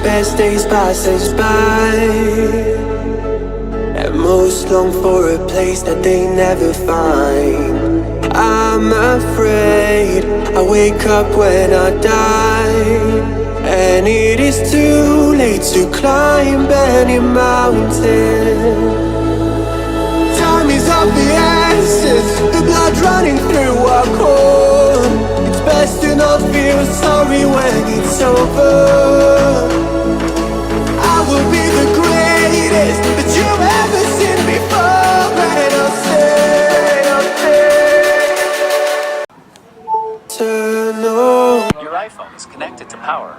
best days pass us by, and most long for a place that they never find. I'm afraid I wake up when I die, and it is too late to climb any mountain. Time is of the essence, the blood running through our core. It's best to not feel sorry when it's over. I will be the greatest that you've ever seen before, and I'll say, turn on. Your iPhone is connected to power.